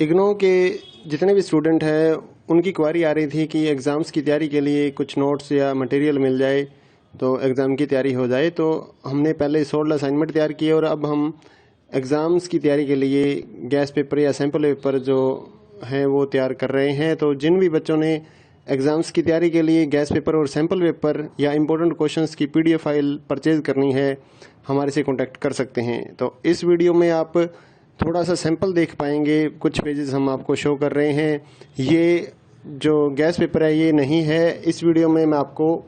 इग्नो के जितने भी स्टूडेंट हैं उनकी क्वारी आ रही थी कि एग्ज़ाम्स की तैयारी के लिए कुछ नोट्स या मटेरियल मिल जाए तो एग्ज़ाम की तैयारी हो जाए। तो हमने पहले सोल्ड असाइनमेंट तैयार किए और अब हम एग्ज़ाम्स की तैयारी के लिए गैस पेपर या सैम्पल पेपर जो हैं वो तैयार कर रहे हैं। तो जिन भी बच्चों ने एग्ज़ाम्स की तैयारी के लिए गैस पेपर और सैम्पल पेपर या इम्पोर्टेंट क्वेश्चंस की PDF फाइल परचेज़ करनी है, हमारे से कांटेक्ट कर सकते हैं। तो इस वीडियो में आप थोड़ा सा सैंपल देख पाएंगे, कुछ पेजेस हम आपको शो कर रहे हैं। ये जो गैस पेपर है ये नहीं है। इस वीडियो में मैं आपको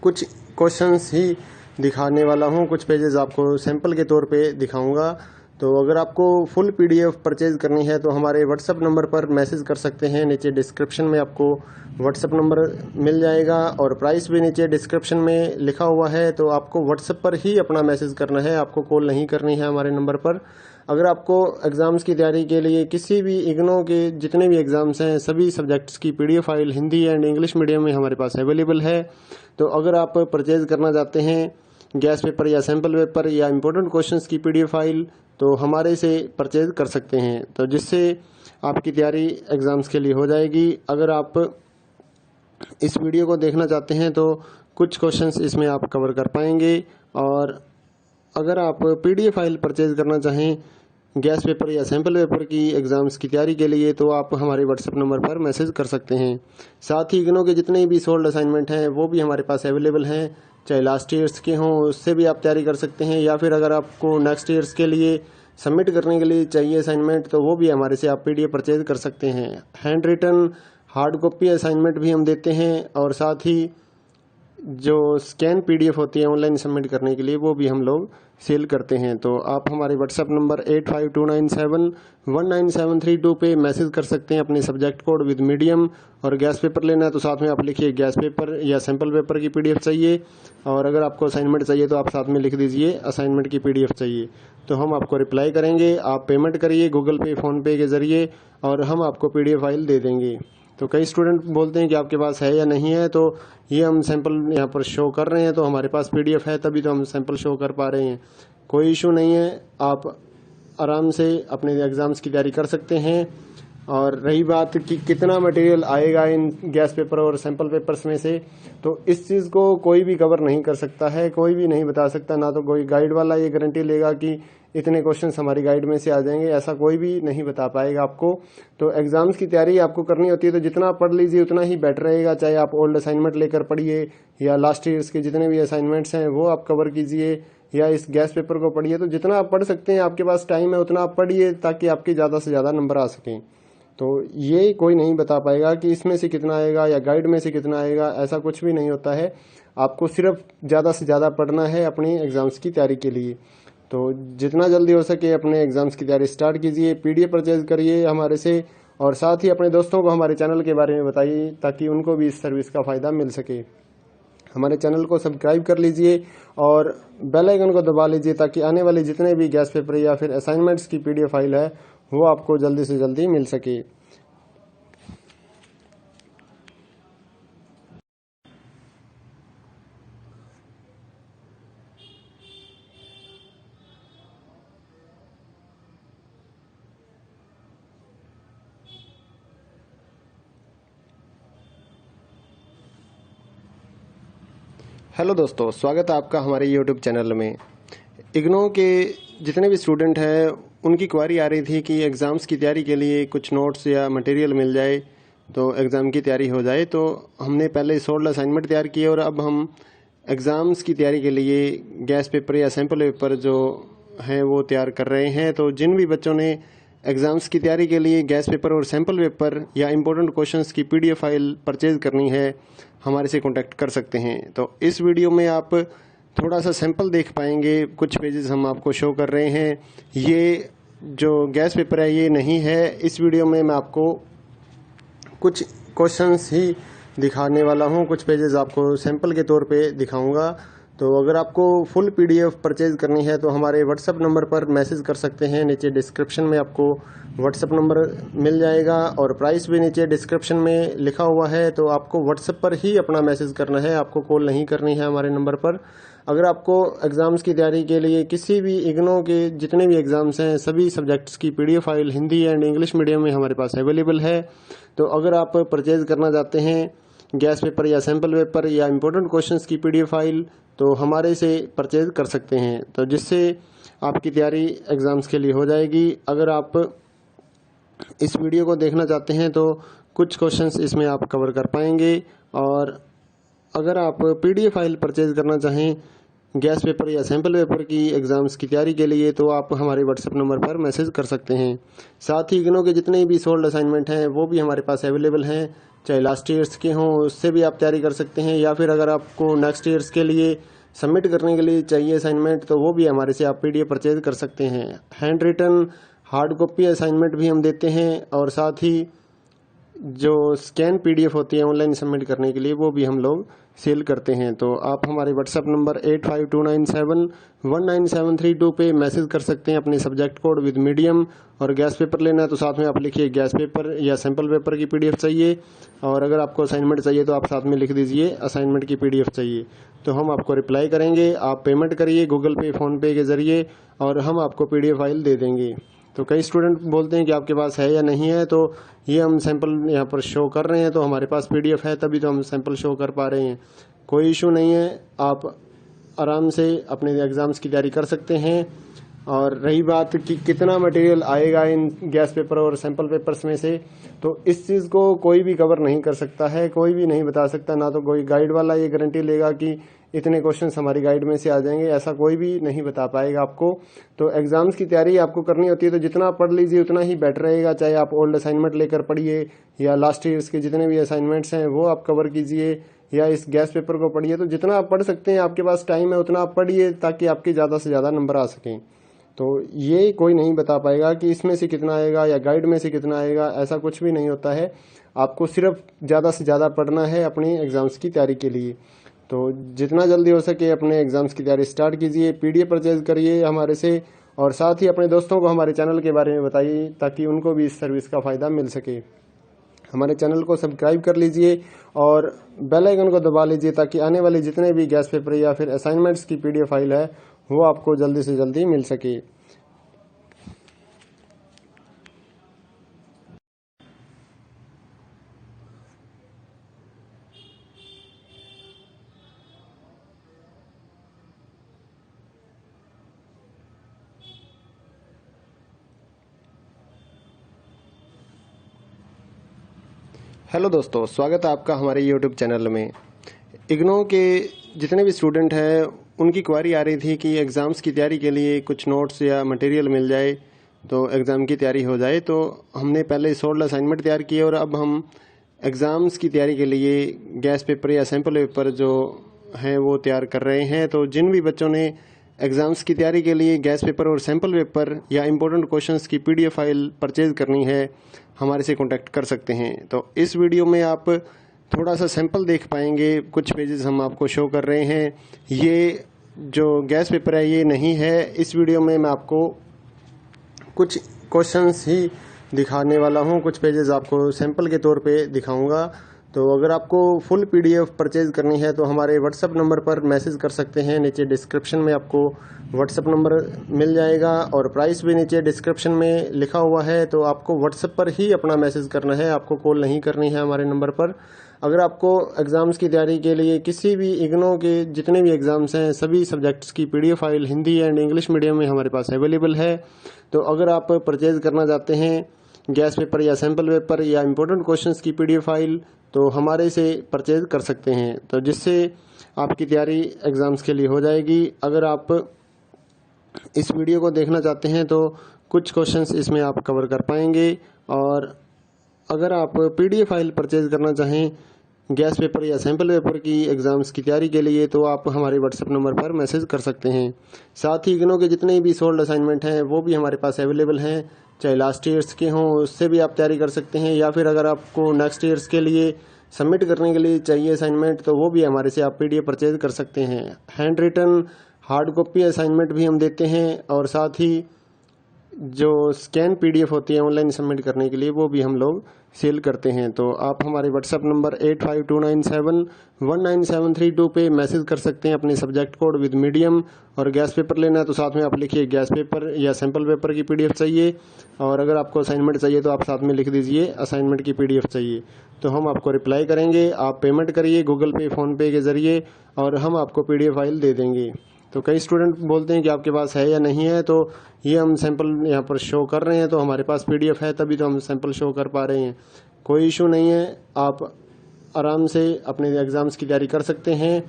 कुछ क्वेश्चंस ही दिखाने वाला हूँ, कुछ पेजेस आपको सैंपल के तौर पे दिखाऊंगा। तो अगर आपको फुल PDF परचेज करनी है तो हमारे व्हाट्सएप नंबर पर मैसेज कर सकते हैं। नीचे डिस्क्रिप्शन में आपको व्हाट्सएप नंबर मिल जाएगा और प्राइस भी नीचे डिस्क्रिप्शन में लिखा हुआ है। तो आपको व्हाट्सएप पर ही अपना मैसेज करना है, आपको कॉल नहीं करनी है हमारे नंबर पर। अगर आपको एग्ज़ाम्स की तैयारी के लिए किसी भी इग्नो के जितने भी एग्ज़ाम्स हैं सभी सब्जेक्ट्स की PDF file Hindi and English medium में हमारे पास अवेलेबल है। तो अगर आप परचेज़ करना चाहते हैं गैस पेपर या सैम्पल पेपर या इम्पोर्टेंट क्वेश्चंस की PDF फाइल तो हमारे से परचेज़ कर सकते हैं, तो जिससे आपकी तैयारी एग्ज़ाम्स के लिए हो जाएगी। अगर आप इस वीडियो को देखना चाहते हैं तो कुछ क्वेश्चंस इसमें आप कवर कर पाएंगे, और अगर आप PDF फाइल परचेज़ करना चाहें गैस पेपर या सैम्पल पेपर की एग्ज़ाम्स की तैयारी के लिए तो आप हमारे व्हाट्सएप नंबर पर मैसेज कर सकते हैं। साथ ही इग्नो के जितने भी सोल्ड असाइनमेंट हैं वो भी हमारे पास अवेलेबल हैं, चाहे लास्ट ईयर्स के हों उससे भी आप तैयारी कर सकते हैं, या फिर अगर आपको नेक्स्ट ईयर्स के लिए सबमिट करने के लिए चाहिए असाइनमेंट तो वो भी हमारे से आप PDF परचेज़ कर सकते हैं। Handwritten hard copy assignment भी हम देते हैं, और साथ ही जो स्कैन PDF होती है ऑनलाइन सबमिट करने के लिए वो भी हम लोग सेल करते हैं। तो आप हमारे व्हाट्सएप नंबर 8529719732 पे मैसेज कर सकते हैं अपने सब्जेक्ट कोड विद मीडियम, और गैस पेपर लेना है तो साथ में आप लिखिए गैस पेपर या सैम्पल पेपर की PDF चाहिए, और अगर आपको असाइनमेंट चाहिए तो आप साथ में लिख दीजिए असाइनमेंट की PDF चाहिए, तो हम आपको रिप्लाई करेंगे। आप पेमेंट करिए गूगल पे फ़ोनपे के ज़रिए और हम आपको PDF फाइल दे देंगे। तो कई स्टूडेंट बोलते हैं कि आपके पास है या नहीं है, तो ये हम सैंपल यहाँ पर शो कर रहे हैं, तो हमारे पास PDF है तभी तो हम सैंपल शो कर पा रहे हैं। कोई इशू नहीं है, आप आराम से अपने एग्ज़ाम्स की तैयारी कर सकते हैं। और रही बात कि कितना मटेरियल आएगा इन गैस पेपर और सैंपल पेपर्स में से, तो इस चीज़ को कोई भी कवर नहीं कर सकता है, कोई भी नहीं बता सकता, ना तो कोई गाइड वाला ये गारंटी लेगा कि इतने क्वेश्चंस हमारी गाइड में से आ जाएंगे, ऐसा कोई भी नहीं बता पाएगा आपको। तो एग्ज़ाम्स की तैयारी आपको करनी होती है तो जितना पढ़ लीजिए उतना ही बेटर रहेगा, चाहे आप ओल्ड असाइनमेंट लेकर पढ़िए या लास्ट ईयर्स के जितने भी असाइनमेंट्स हैं वो आप कवर कीजिए, या इस गैस पेपर को पढ़िए। तो जितना आप पढ़ सकते हैं, आपके पास टाइम है उतना आप पढ़िए ताकि आपके ज़्यादा से ज़्यादा नंबर आ सकें। तो ये कोई नहीं बता पाएगा कि इसमें से कितना आएगा या गाइड में से कितना आएगा, ऐसा कुछ भी नहीं होता है। आपको सिर्फ ज़्यादा से ज़्यादा पढ़ना है अपनी एग्ज़ाम्स की तैयारी के लिए। तो जितना जल्दी हो सके अपने एग्ज़ाम्स की तैयारी स्टार्ट कीजिए, PDF परचेज़ करिए हमारे से, और साथ ही अपने दोस्तों को हमारे चैनल के बारे में बताइए ताकि उनको भी इस सर्विस का फ़ायदा मिल सके। हमारे चैनल को सब्सक्राइब कर लीजिए और बेल आइकन को दबा लीजिए ताकि आने वाले जितने भी गैस पेपर या फिर असाइनमेंट्स की PDF फाइल है वो आपको जल्दी से जल्दी मिल सके। हेलो दोस्तों, स्वागत है आपका हमारे YouTube चैनल में। इग्नो के जितने भी स्टूडेंट हैं उनकी क्वारी आ रही थी कि एग्ज़ाम्स की तैयारी के लिए कुछ नोट्स या मटेरियल मिल जाए तो एग्ज़ाम की तैयारी हो जाए। तो हमने पहले सोल्ड असाइनमेंट तैयार किए और अब हम एग्ज़ाम्स की तैयारी के लिए गैस पेपर या सैम्पल पेपर जो हैं वो तैयार कर रहे हैं। तो जिन भी बच्चों ने एग्ज़ाम्स की तैयारी के लिए गैस पेपर और सैम्पल पेपर या इम्पोर्टेंट क्वेश्चंस की PDF फाइल परचेज़ करनी है हमारे से कांटेक्ट कर सकते हैं। तो इस वीडियो में आप थोड़ा सा सैंपल देख पाएंगे, कुछ पेजेस हम आपको शो कर रहे हैं। ये जो गैस पेपर है ये नहीं है, इस वीडियो में मैं आपको कुछ क्वेश्चंस ही दिखाने वाला हूँ, कुछ पेजेस आपको सैंपल के तौर पे दिखाऊंगा। तो अगर आपको फुल PDF परचेज़ करनी है तो हमारे व्हाट्सएप नंबर पर मैसेज कर सकते हैं, नीचे डिस्क्रिप्शन में आपको व्हाट्सएप नंबर मिल जाएगा और प्राइस भी नीचे डिस्क्रिप्शन में लिखा हुआ है। तो आपको व्हाट्सएप पर ही अपना मैसेज करना है, आपको कॉल नहीं करनी है हमारे नंबर पर। अगर आपको एग्ज़ाम्स की तैयारी के लिए किसी भी इग्नो के जितने भी एग्ज़ाम्स हैं सभी सब्जेक्ट्स की PDF file Hindi and English medium में हमारे पास अवेलेबल है। तो अगर आप परचेज़ करना चाहते हैं गैस पेपर या सैम्पल पेपर या इम्पोर्टेंट क्वेश्चंस की PDF फाइल तो हमारे से परचेज़ कर सकते हैं, तो जिससे आपकी तैयारी एग्ज़ाम्स के लिए हो जाएगी। अगर आप इस वीडियो को देखना चाहते हैं तो कुछ क्वेश्चंस इसमें आप कवर कर पाएंगे, और अगर आप PDF फाइल परचेज़ करना चाहें गैस पेपर या सैम्पल पेपर की एग्ज़ाम्स की तैयारी के लिए तो आप हमारे व्हाट्सएप नंबर पर मैसेज कर सकते हैं। साथ ही इग्नो के जितने भी सोल्ड असाइनमेंट हैं वो भी हमारे पास अवेलेबल हैं, चाहे लास्ट ईयर्स के हों उससे भी आप तैयारी कर सकते हैं, या फिर अगर आपको नेक्स्ट ईयर्स के लिए सबमिट करने के लिए चाहिए असाइनमेंट तो वो भी हमारे से आप PDF परचेज़ कर सकते हैं। Handwritten hard copy assignment भी हम देते हैं, और साथ ही जो स्कैन पीडीएफ होती है ऑनलाइन सबमिट करने के लिए, वो भी हम लोग सेल करते हैं। तो आप हमारे व्हाट्सएप नंबर 8529719732 पे मैसेज कर सकते हैं अपने सब्जेक्ट कोड विद मीडियम, और गैस पेपर लेना है तो साथ में आप लिखिए गैस पेपर या सैम्पल पेपर की पीडीएफ चाहिए, और अगर आपको असाइनमेंट चाहिए तो आप साथ में लिख दीजिए असाइनमेंट की पीडीएफ चाहिए। तो हम आपको रिप्लाई करेंगे, आप पेमेंट करिए गूगल पे फ़ोनपे के ज़रिए और हम आपको पीडीएफ फाइल दे देंगे। तो कई स्टूडेंट बोलते हैं कि आपके पास है या नहीं है, तो ये हम सैंपल यहाँ पर शो कर रहे हैं, तो हमारे पास पीडीएफ है तभी तो हम सैंपल शो कर पा रहे हैं। कोई इशू नहीं है, आप आराम से अपने एग्ज़ाम्स की तैयारी कर सकते हैं। और रही बात कि कितना मटेरियल आएगा इन गैस पेपर और सैंपल पेपर्स में से, तो इस चीज़ को कोई भी कवर नहीं कर सकता है, कोई भी नहीं बता सकता। ना तो कोई गाइड वाला ये गारंटी लेगा कि इतने क्वेश्चंस हमारी गाइड में से आ जाएंगे, ऐसा कोई भी नहीं बता पाएगा आपको। तो एग्जाम्स की तैयारी आपको करनी होती है तो जितना पढ़ लीजिए उतना ही बेटर रहेगा। चाहे आप ओल्ड असाइनमेंट लेकर पढ़िए या लास्ट ईयर्स के जितने भी असाइनमेंट्स हैं वो आप कवर कीजिए, या इस गैस पेपर को पढ़िए। तो जितना आप पढ़ सकते हैं, आपके पास टाइम है उतना आप पढ़िए ताकि आपके ज़्यादा से ज़्यादा नंबर आ सकें। तो ये कोई नहीं बता पाएगा कि इसमें से कितना आएगा या गाइड में से कितना आएगा, ऐसा कुछ भी नहीं होता है। आपको सिर्फ ज़्यादा से ज़्यादा पढ़ना है अपनी एग्ज़ाम्स की तैयारी के लिए। तो जितना जल्दी हो सके अपने एग्ज़ाम्स की तैयारी स्टार्ट कीजिए, पीडीएफ परचेज करिए हमारे से, और साथ ही अपने दोस्तों को हमारे चैनल के बारे में बताइए ताकि उनको भी इस सर्विस का फ़ायदा मिल सके। हमारे चैनल को सब्सक्राइब कर लीजिए और बेल आइकन को दबा लीजिए ताकि आने वाले जितने भी गैस पेपर या फिर असाइनमेंट्स की पीडीएफ फाइल है वो आपको जल्दी से जल्दी मिल सके। हेलो दोस्तों, स्वागत है आपका हमारे यूट्यूब चैनल में। इग्नो के जितने भी स्टूडेंट हैं उनकी क्वारी आ रही थी कि एग्ज़ाम्स की तैयारी के लिए कुछ नोट्स या मटेरियल मिल जाए तो एग्ज़ाम की तैयारी हो जाए। तो हमने पहले 16 असाइनमेंट तैयार किए और अब हम एग्ज़ाम्स की तैयारी के लिए गैस पेपर या सैम्पल पेपर जो हैं वो तैयार कर रहे हैं। तो जिन भी बच्चों ने एग्ज़ाम्स की तैयारी के लिए गैस पेपर और सैम्पल पेपर या इम्पोर्टेंट क्वेश्चंस की पीडीएफ फाइल परचेज़ करनी है, हमारे से कांटेक्ट कर सकते हैं। तो इस वीडियो में आप थोड़ा सा सैंपल देख पाएंगे, कुछ पेजेस हम आपको शो कर रहे हैं। ये जो गैस पेपर है ये नहीं है, इस वीडियो में मैं आपको कुछ क्वेश्चंस ही दिखाने वाला हूँ, कुछ पेजेस आपको सैंपल के तौर पे दिखाऊंगा। तो अगर आपको फुल पीडीएफ परचेज करनी है तो हमारे व्हाट्सएप नंबर पर मैसेज कर सकते हैं। नीचे डिस्क्रिप्शन में आपको व्हाट्सएप नंबर मिल जाएगा और प्राइस भी नीचे डिस्क्रिप्शन में लिखा हुआ है। तो आपको व्हाट्सएप पर ही अपना मैसेज करना है, आपको कॉल नहीं करनी है हमारे नंबर पर। अगर आपको एग्ज़ाम्स की तैयारी के लिए किसी भी इग्नो के जितने भी एग्ज़ाम्स हैं सभी सब्जेक्ट्स की PDF file Hindi and English medium में हमारे पास अवेलेबल है। तो अगर आप परचेज़ करना चाहते हैं गैस पेपर या सैम्पल पेपर या इम्पोर्टेंट क्वेश्चंस की पीडीएफ फाइल तो हमारे से परचेज कर सकते हैं, तो जिससे आपकी तैयारी एग्ज़ाम्स के लिए हो जाएगी। अगर आप इस वीडियो को देखना चाहते हैं तो कुछ क्वेश्चंस इसमें आप कवर कर पाएंगे, और अगर आप पीडीएफ फाइल परचेज करना चाहें गैस पेपर या सैम्पल पेपर की एग्ज़ाम्स की तैयारी के लिए तो आप हमारे व्हाट्सएप नंबर पर मैसेज कर सकते हैं। साथ ही इग्नो के जितने भी सोल्ड असाइनमेंट हैं वो भी हमारे पास अवेलेबल हैं, चाहे लास्ट ईयर्स के हों उससे भी आप तैयारी कर सकते हैं, या फिर अगर आपको नेक्स्ट ईयर्स के लिए सबमिट करने के लिए चाहिए असाइनमेंट तो वो भी हमारे से आप पीडीएफ परचेज कर सकते हैं। Handwritten hard copy assignment भी हम देते हैं, और साथ ही जो स्कैन पीडीएफ होती है ऑनलाइन सबमिट करने के लिए वो भी हम लोग सेल करते हैं। तो आप हमारे व्हाट्सएप नंबर 8529719732 पे मैसेज कर सकते हैं अपने सब्जेक्ट कोड विद मीडियम, और गैस पेपर लेना है तो साथ में आप लिखिए गैस पेपर या सैम्पल पेपर की पीडीएफ चाहिए, और अगर आपको असाइनमेंट चाहिए तो आप साथ में लिख दीजिए असाइनमेंट की पीडीएफ चाहिए। तो हम आपको रिप्लाई करेंगे, आप पेमेंट करिए गूगल पे फ़ोनपे के ज़रिए और हम आपको पीडीएफ फाइल दे देंगे। तो कई स्टूडेंट बोलते हैं कि आपके पास है या नहीं है, तो ये हम सैंपल यहाँ पर शो कर रहे हैं, तो हमारे पास पीडीएफ है तभी तो हम सैंपल शो कर पा रहे हैं। कोई इशू नहीं है, आप आराम से अपने एग्ज़ाम्स की तैयारी कर सकते हैं।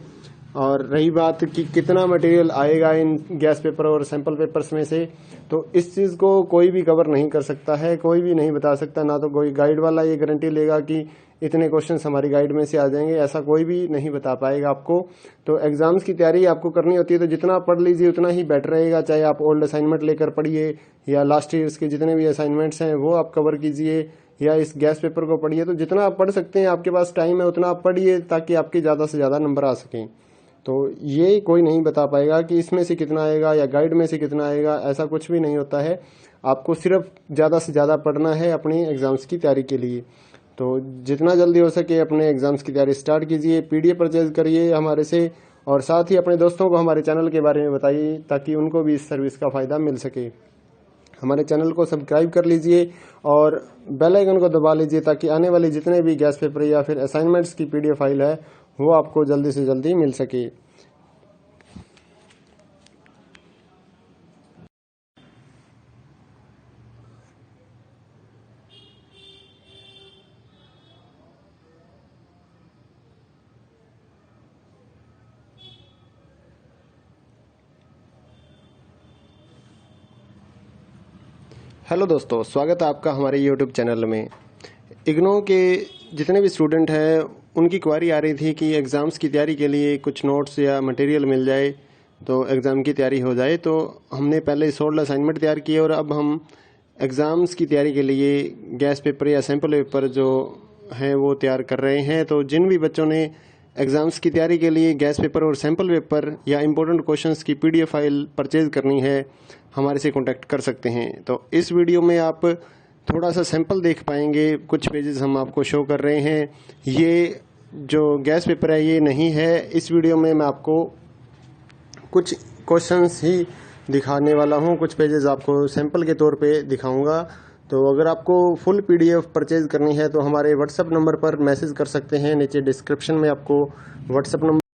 और रही बात कि कितना मटेरियल आएगा इन गैस पेपर और सैंपल पेपर्स में से, तो इस चीज़ को कोई भी कवर नहीं कर सकता है, कोई भी नहीं बता सकता। ना तो कोई गाइड वाला ये गारंटी लेगा कि इतने क्वेश्चंस हमारी गाइड में से आ जाएंगे, ऐसा कोई भी नहीं बता पाएगा आपको। तो एग्ज़ाम्स की तैयारी आपको करनी होती है तो जितना पढ़ लीजिए उतना ही बेटर रहेगा। चाहे आप ओल्ड असाइनमेंट लेकर पढ़िए या लास्ट ईयर्स के जितने भी असाइनमेंट्स हैं वो आप कवर कीजिए, या इस गैस पेपर को पढ़िए। तो जितना आप पढ़ सकते हैं, आपके पास टाइम है उतना आप पढ़िए, ताकि आपके ज़्यादा से ज़्यादा नंबर आ सकें। तो ये कोई नहीं बता पाएगा कि इसमें से कितना आएगा या गाइड में से कितना आएगा, ऐसा कुछ भी नहीं होता है। आपको सिर्फ ज़्यादा से ज़्यादा पढ़ना है अपनी एग्ज़ाम्स की तैयारी के लिए। तो जितना जल्दी हो सके अपने एग्ज़ाम्स की तैयारी स्टार्ट कीजिए, PDF परचेज़ करिए हमारे से, और साथ ही अपने दोस्तों को हमारे चैनल के बारे में बताइए, ताकि उनको भी इस सर्विस का फ़ायदा मिल सके। हमारे चैनल को सब्सक्राइब कर लीजिए और बेल आइकन को दबा लीजिए, ताकि आने वाले जितने भी गैस पेपर या फिर असाइनमेंट्स की PDF फाइल है वो आपको जल्दी से जल्दी मिल सके। हेलो दोस्तों, स्वागत है आपका हमारे YouTube चैनल में। इग्नो के जितने भी स्टूडेंट हैं उनकी क्वारी आ रही थी कि एग्ज़ाम्स की तैयारी के लिए कुछ नोट्स या मटेरियल मिल जाए तो एग्ज़ाम की तैयारी हो जाए। तो हमने पहले 16 असाइनमेंट तैयार किए और अब हम एग्ज़ाम्स की तैयारी के लिए गैस पेपर या सैम्पल पेपर जो हैं वो तैयार कर रहे हैं। तो जिन भी बच्चों ने एग्ज़ाम्स की तैयारी के लिए गैस पेपर और सैम्पल पेपर या इम्पोर्टेंट क्वेश्चंस की PDF फाइल परचेज़ करनी है, हमारे से कांटेक्ट कर सकते हैं। तो इस वीडियो में आप थोड़ा सा सैंपल देख पाएंगे, कुछ पेजेस हम आपको शो कर रहे हैं। ये जो गैस पेपर है ये नहीं है। इस वीडियो में मैं आपको कुछ क्वेश्चंस ही दिखाने वाला हूँ, कुछ पेजेस आपको सैंपल के तौर पे दिखाऊंगा। तो अगर आपको फुल PDF परचेज करनी है तो हमारे व्हाट्सएप नंबर पर मैसेज कर सकते हैं। नीचे डिस्क्रिप्शन में आपको व्हाट्सएप नंबर